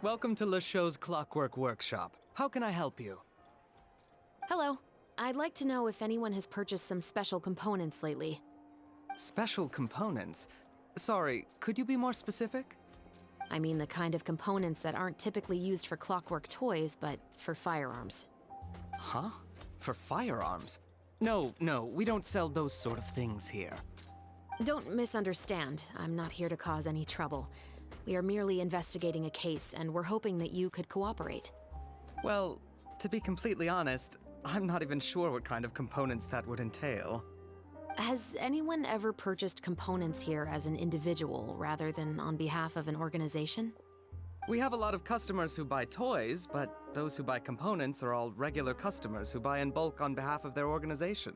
Welcome to Le Show's Clockwork Workshop. How can I help you? Hello. I'd like to know if anyone has purchased some special components lately. Special components? Sorry, could you be more specific? I mean the kind of components that aren't typically used for clockwork toys, but for firearms. Huh? For firearms? No, we don't sell those sort of things here. Don't misunderstand. I'm not here to cause any trouble. We are merely investigating a case, and we're hoping that you could cooperate. Well, to be completely honest, I'm not even sure what kind of components that would entail. Has anyone ever purchased components here as an individual rather than on behalf of an organization? We have a lot of customers who buy toys, but those who buy components are all regular customers who buy in bulk on behalf of their organization.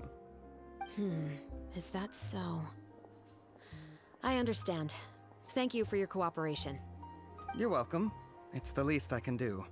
Is that so? I understand. Thank you for your cooperation. You're welcome. It's the least I can do.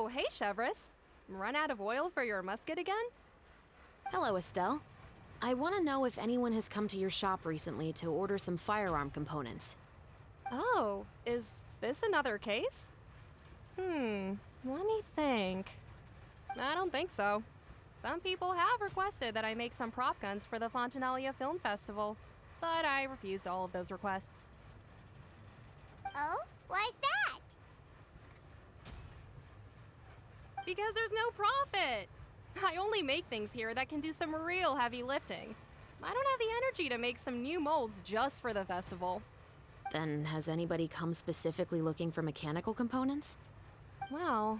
Oh, hey, Chevris. Run out of oil for your musket again? Hello, Estelle. I want to know if anyone has come to your shop recently to order some firearm components. Oh, is this another case? Let me think. I don't think so. Some people have requested that I make some prop guns for the Fontanalia Film Festival, but I refused all of those requests. Oh? Why's that? Because there's no profit! I only make things here that can do some real heavy lifting. I don't have the energy to make some new molds just for the festival. Then has anybody come specifically looking for mechanical components? Well,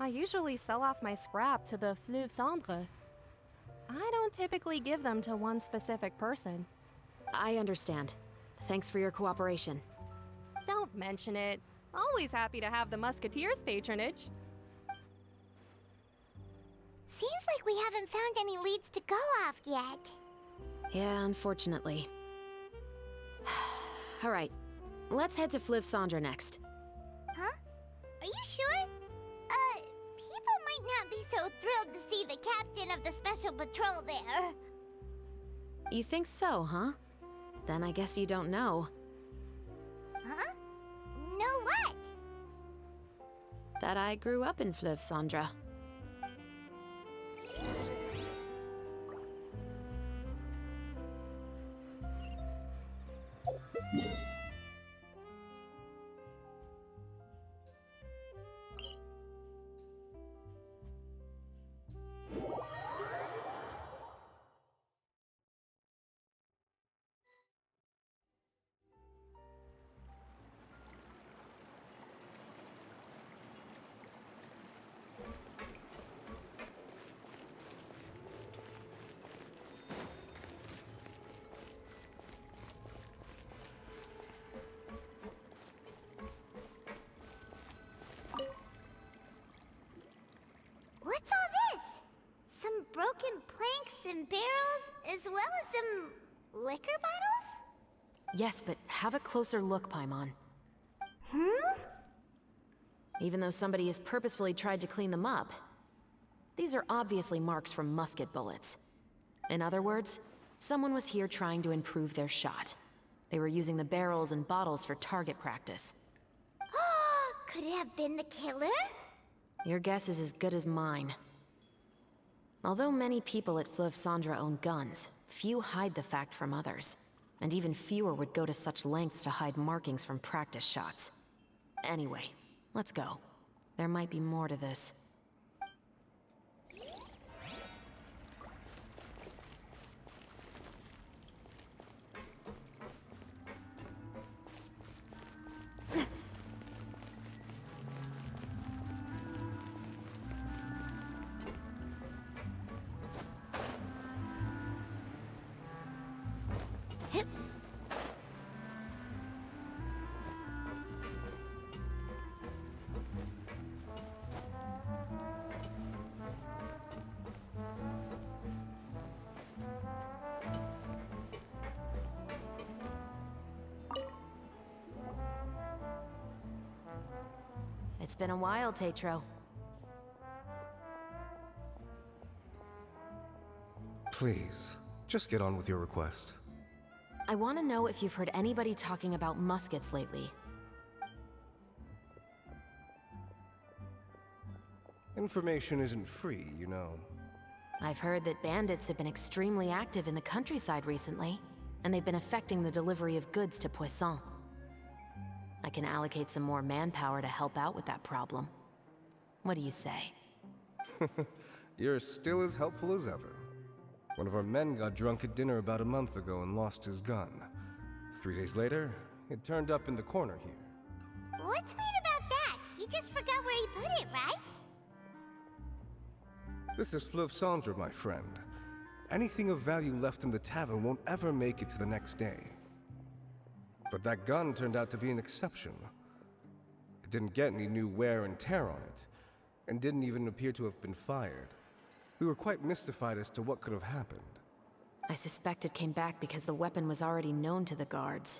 I usually sell off my scrap to the Fleuve Cendre. I don't typically give them to one specific person. I understand. Thanks for your cooperation. Don't mention it. Always happy to have the Musketeers' patronage. Seems like we haven't found any leads to go off yet. Yeah, unfortunately. All right, let's head to Fleuve Cendre next. Huh? Are you sure? People might not be so thrilled to see the captain of the special patrol there. You think so, huh? Then I guess you don't know. Huh? Know what? That I grew up in Fleuve Cendre. What's all this? Some broken planks and barrels, as well as some liquor bottles? Yes, but have a closer look, Paimon. Even though somebody has purposefully tried to clean them up, these are obviously marks from musket bullets. In other words, someone was here trying to improve their shot. They were using the barrels and bottles for target practice. Could it have been the killer? Your guess is as good as mine. Although many people at Fleuve Cendre own guns, few hide the fact from others. And even fewer would go to such lengths to hide markings from practice shots. Anyway, let's go. There might be more to this. It's been a while, Tetro. Please, just get on with your request. I want to know if you've heard anybody talking about muskets lately. Information isn't free, you know. I've heard that bandits have been extremely active in the countryside recently, and they've been affecting the delivery of goods to Poisson. I can allocate some more manpower to help out with that problem. What do you say? You're still as helpful as ever. One of our men got drunk at dinner about a month ago and lost his gun. 3 days later, it turned up in the corner here. What's weird about that? He just forgot where he put it, right? This is Fleuve Cendre, my friend. Anything of value left in the tavern won't ever make it to the next day. But that gun turned out to be an exception. It didn't get any new wear and tear on it, and didn't even appear to have been fired. We were quite mystified as to what could have happened. I suspect it came back because the weapon was already known to the guards.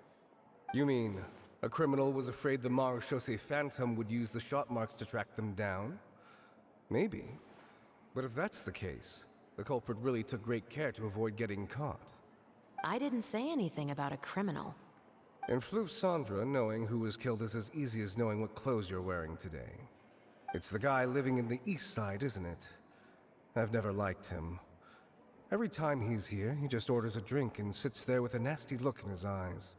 You mean, A criminal was afraid the Marechaussee Phantom would use the shot marks to track them down? Maybe. But if that's the case, the culprit really took great care to avoid getting caught. I didn't say anything about a criminal. In Fleuve Sandra, knowing who was killed is as easy as knowing what clothes you're wearing today. It's the guy living in the East Side, isn't it? I've never liked him. Every time he's here, he just orders a drink and sits there with a nasty look in his eyes.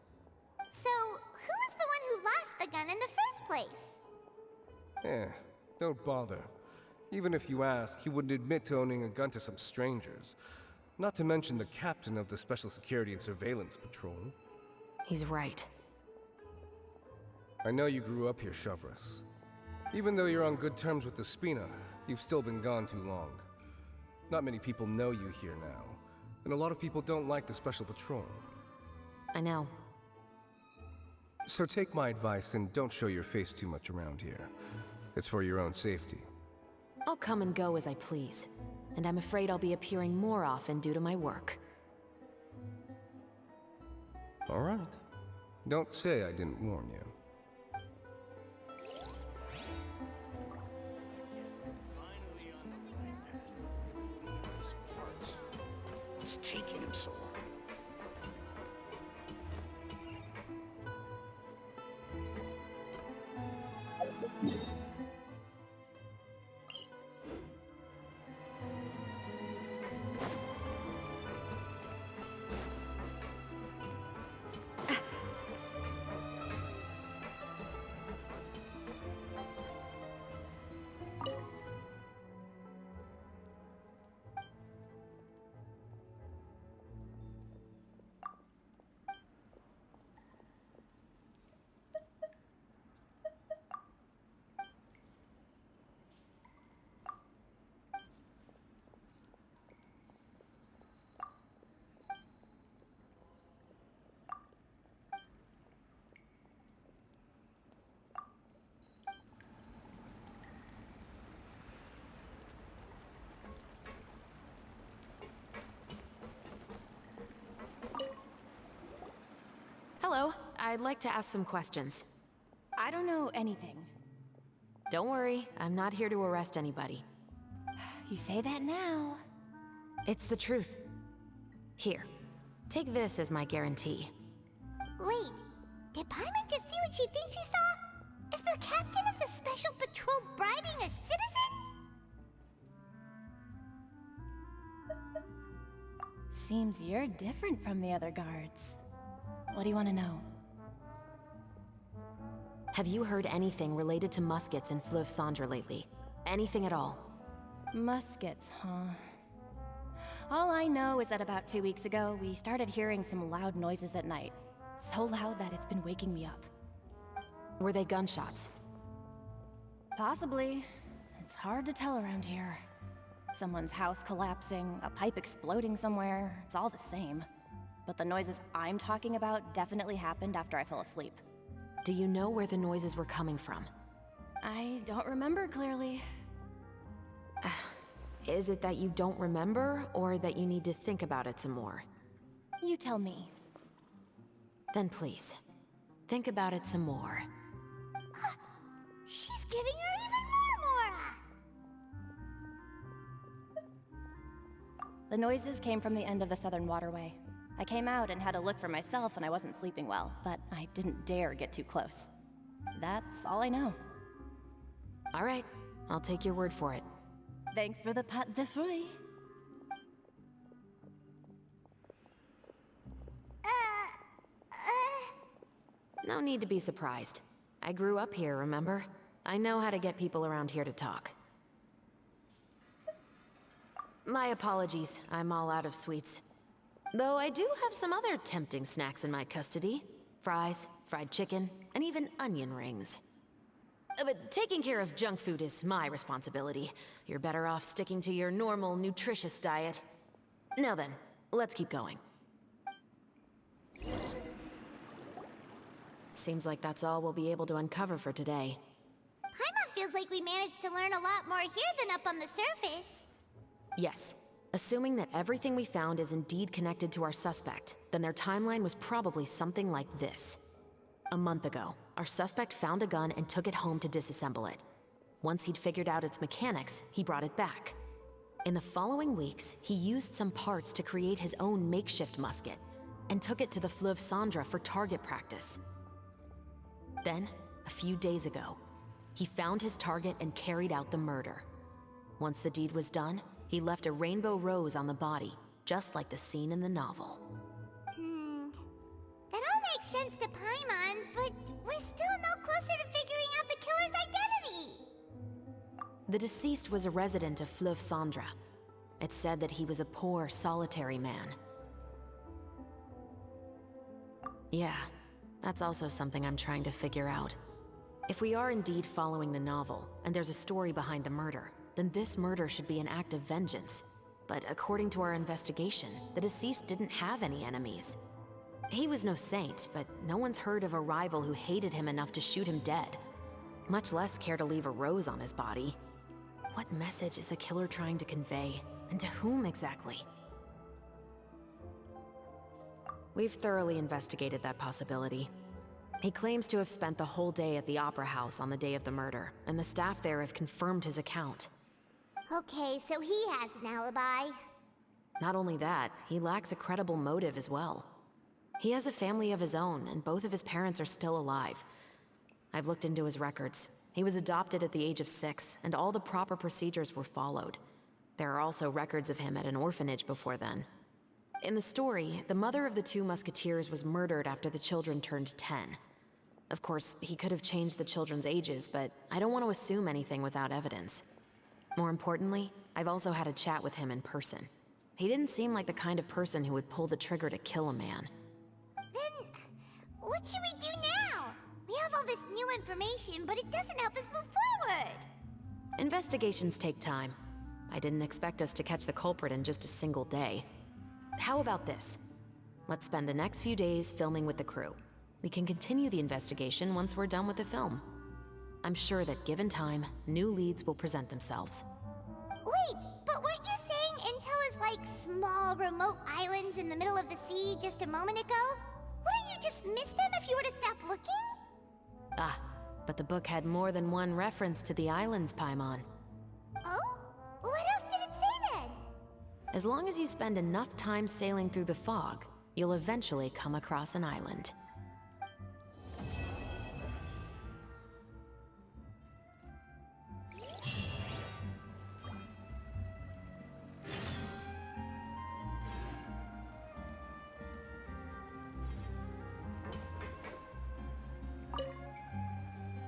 So, who was the one who lost the gun in the first place? Don't bother. Even if you ask, he wouldn't admit to owning a gun to some strangers. Not to mention the captain of the Special Security and Surveillance Patrol. He's right. I know you grew up here, Shovris. Even though you're on good terms with the Spina, you've still been gone too long. Not many people know you here now, and a lot of people don't like the Special Patrol. I know. So take my advice and don't show your face too much around here. It's for your own safety. I'll come and go as I please, and I'm afraid I'll be appearing more often due to my work. All right. Don't say I didn't warn you. What's taking him so long? Hello, I'd like to ask some questions. I don't know anything. Don't worry, I'm not here to arrest anybody. You say that now. It's the truth. Here, take this as my guarantee. Wait, did Paimon just see what she thinks she saw? Is the captain of the Special Patrol bribing a citizen? Seems you're different from the other guards. What do you want to know? Have you heard anything related to Muskets in Fleuve Sandra lately? Anything at all? Muskets, huh? All I know is that about 2 weeks ago, we started hearing some loud noises at night. So loud that it's been waking me up. Were they gunshots? Possibly. It's hard to tell around here. Someone's house collapsing, a pipe exploding somewhere, it's all the same. But the noises I'm talking about definitely happened after I fell asleep. Do you know where the noises were coming from? I don't remember clearly. Is it that you don't remember, or that you need to think about it some more? You tell me. Then please, think about it some more. She's giving her even more Mora! The noises came from the end of the Southern Waterway. I came out and had a look for myself when I wasn't sleeping well, but I didn't dare get too close. That's all I know. All right, I'll take your word for it. Thanks for the pâte de fruits. No need to be surprised. I grew up here, remember? I know how to get people around here to talk. My apologies, I'm all out of sweets. Though I do have some other tempting snacks in my custody. Fries, fried chicken, and even onion rings. But taking care of junk food is my responsibility. You're better off sticking to your normal, nutritious diet. Now then, let's keep going. Seems like that's all we'll be able to uncover for today. Paimon feels like we managed to learn a lot more here than up on the surface. Yes. Assuming that everything we found is indeed connected to our suspect, then their timeline was probably something like this. A month ago, our suspect found a gun and took it home to disassemble it. Once he'd figured out its mechanics, he brought it back. In the following weeks, he used some parts to create his own makeshift musket and took it to the Fleuve Cendra for target practice. Then, a few days ago, he found his target and carried out the murder. Once the deed was done, he left a rainbow rose on the body, just like the scene in the novel. That all makes sense to Paimon, but we're still no closer to figuring out the killer's identity. The deceased was a resident of Fleuve Cendra. It's said that he was a poor, solitary man. Yeah, that's also something I'm trying to figure out. If we are indeed following the novel, and there's a story behind the murder, then this murder should be an act of vengeance. But according to our investigation, the deceased didn't have any enemies. He was no saint, but no one's heard of a rival who hated him enough to shoot him dead, much less care to leave a rose on his body. What message is the killer trying to convey, and to whom exactly? We've thoroughly investigated that possibility. He claims to have spent the whole day at the Opera House on the day of the murder, and the staff there have confirmed his account. Okay, so he has an alibi. Not only that, he lacks a credible motive as well. He has a family of his own, and both of his parents are still alive. I've looked into his records. He was adopted at the age of 6, and all the proper procedures were followed. There are also records of him at an orphanage before then. In the story, the mother of the 2 musketeers was murdered after the children turned 10. Of course, he could have changed the children's ages, but I don't want to assume anything without evidence. More importantly, I've also had a chat with him in person. He didn't seem like the kind of person who would pull the trigger to kill a man. Then, what should we do now? We have all this new information, but it doesn't help us move forward. Investigations take time. I didn't expect us to catch the culprit in just a single day. How about this? Let's spend the next few days filming with the crew. We can continue the investigation once we're done with the film. I'm sure that given time, new leads will present themselves. Wait, but weren't you saying Intel is like small, remote islands in the middle of the sea just a moment ago? Wouldn't you just miss them if you were to stop looking? Ah, but the book had more than one reference to the islands, Paimon. Oh? What else did it say then? As long as you spend enough time sailing through the fog, you'll eventually come across an island.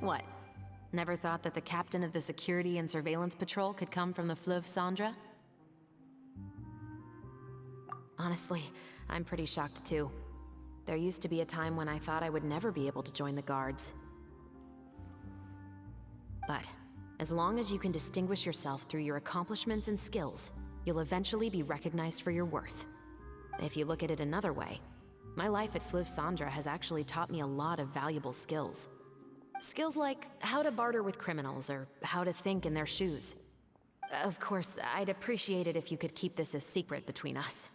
What? Never thought that the captain of the security and surveillance patrol could come from the Fleuve Cendra? Honestly, I'm pretty shocked too. There used to be a time when I thought I would never be able to join the guards. But as long as you can distinguish yourself through your accomplishments and skills, you'll eventually be recognized for your worth. If you look at it another way, my life at Fleuve Cendra has actually taught me a lot of valuable skills. Skills like how to barter with criminals or how to think in their shoes. Of course, I'd appreciate it if you could keep this a secret between us.